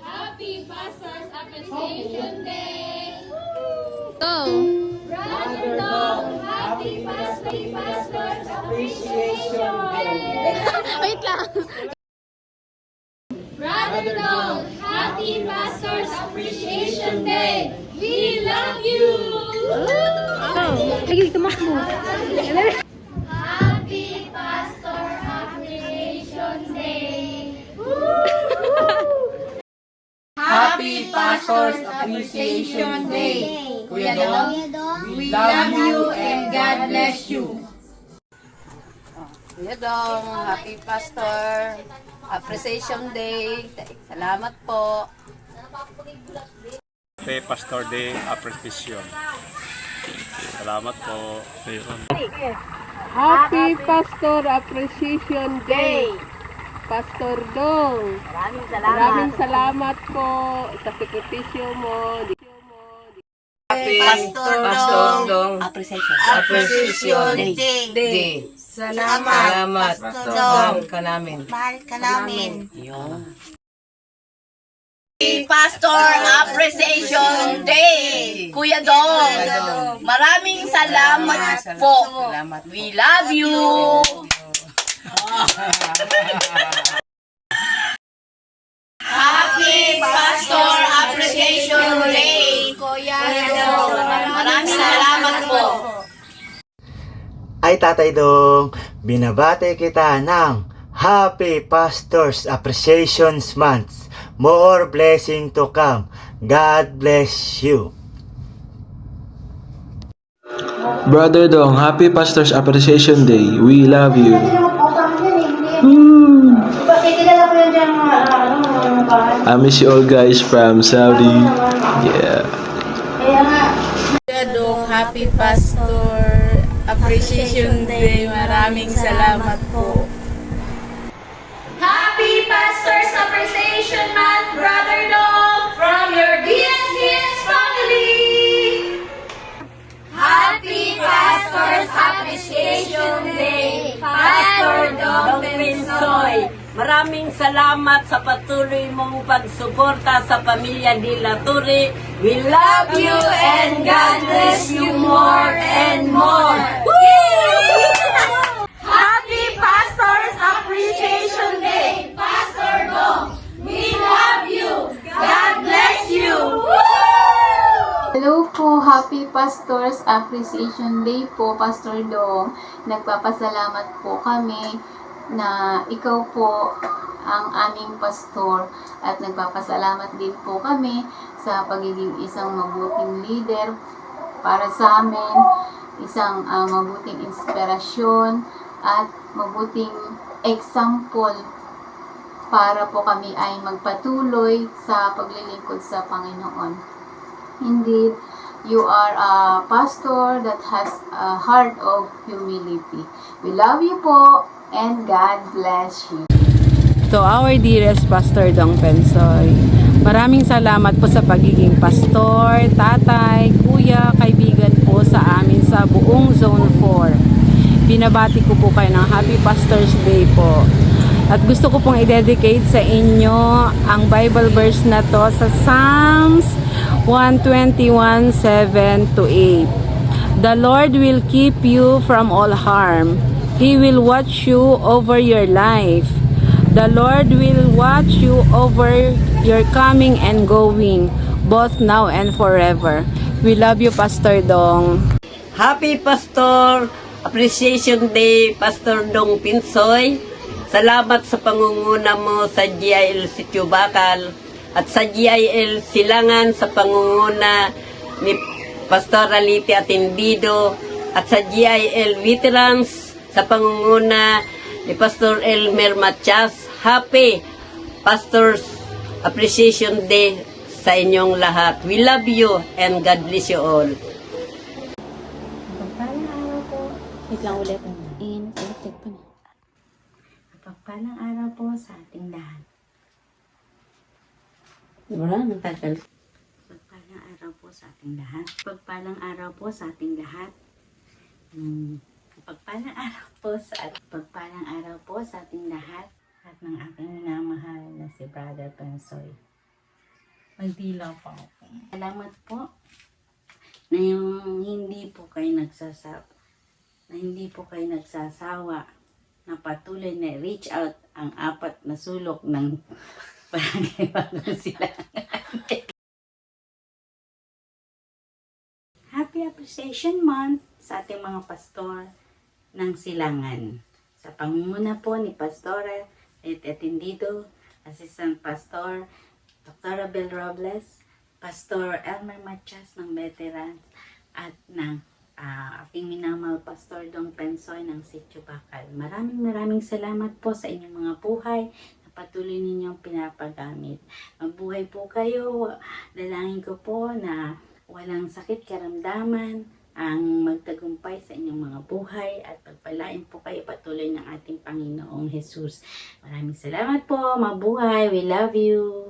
Happy Pastors Appreciation Day! Go! Brother Dong, Happy Pastors Appreciation Day! Wait lang. Brother Dong, Happy Pastors Appreciation Day! We love you! Lagi tumakbo. Happy Pastor Appreciation Day! Happy Pastors Appreciation Day. Kuya Dong, we love you and God bless you. Kuya Dong, Happy Pastor Appreciation Day. Salamat po. Happy Pastor Day Appreciation. Salamat po. Happy Pastor Appreciation Day, Pastor Dong. Maraming salamat po sa sekretisyo mo. Happy Pastor Dong Appreciation Day. Salamat Dong ka namin. Mahal ka namin. Happy Pastor Appreciation Day. Kuya Dong, maraming salamat po. We love you. Happy Pastor Appreciation Day. Kuya Dong, maraming salamat po. Ay Tatay Dong, binabati kita ng Happy Pastors Appreciation Month. More blessing to come. God bless you. Brother Dong, Happy Pastors Appreciation Day. We love you. I miss you all guys from Saudi. Yeah. Kuya Dong, Happy Pastor Appreciation Day. Maraming salamat po. Happy Pastors Appreciation Month, Brother Dong, from your DSDS family! Happy Pastors Appreciation Day, Pastor Dong Pensoy. Maraming salamat sa patuloy mong pagsuporta sa pamilya de la Torre. We love you and God bless you more and more. Happy Pastors Appreciation Day, Pastor Dong. We love you. God bless you. Hello po, Happy Pastors Appreciation Day po, Pastor Dong. Nagpapasalamat po kami na ikaw po ang aming pastor at nagpapasalamat din po kami sa pagiging isang mabuting leader para sa amin, isang mabuting inspirasyon at mabuting example para po kami ay magpatuloy sa paglilingkod sa Panginoon. Indeed, you are a pastor that has a heart of humility. We love you po and God bless you. To our dearest Pastor Dong Pensoy, maraming salamat po sa pagiging pastor, tatay, kuya, kaibigan po sa amin sa buong Zone 4. Binabati ko po kayo ng Happy Pastors Day po. At gusto ko pong i-dedicate sa inyo ang Bible verse na to sa Psalms 121:7-8. The Lord will keep you from all harm. He will watch you over your life. The Lord will watch you over your coming and going, both now and forever. We love you, Pastor Dong. Happy Pastor Appreciation Day, Pastor Dong Pinsoy. Salamat sa pangunguna mo sa GIL Sitio Bakal at sa GIL Silangan sa pangunguna ni Pastor Aliti Atendido at sa GIL Veterans sa pangunguna ni Pastor Elmer Matias. Happy Pastors Appreciation Day sa inyong lahat. We love you and God bless you all. Pagpalang araw po. Wait lang ulit. Electric pa na. Pagpalang araw po sa ating lahat. Wala nang tagal. Pagpalang araw po sa ating lahat. Pagpalang araw po sa ating lahat. Pagpalang araw po sa ating lahat. at ng aking minamahal na si Brother Pensoy. Magdilaw pa ako. Salamat po na yung hindi po kayo nagsasawa na patuloy na reach out ang 4 na sulok ng Barangay Silangan. Happy Appreciation Month sa ating mga pastor ng Silangan. Sa pangunguna po ni Pastora Atendido, Assistant Pastor Dr. Abel Robles, Pastor Elmer Machas ng Veterans, at ng ating minamahal Pastor Dong Pensoy ng Sitio Bakal. Maraming salamat po sa inyong mga buhay na patuloy ninyong pinapagamit. Mabuhay po kayo. Dalangin ko po na walang sakit karamdaman ang magtagumpay sa inyong mga buhay at pagpalain po kayo patuloy ng ating Panginoong Jesus. Maraming salamat po. Mabuhay. We love you.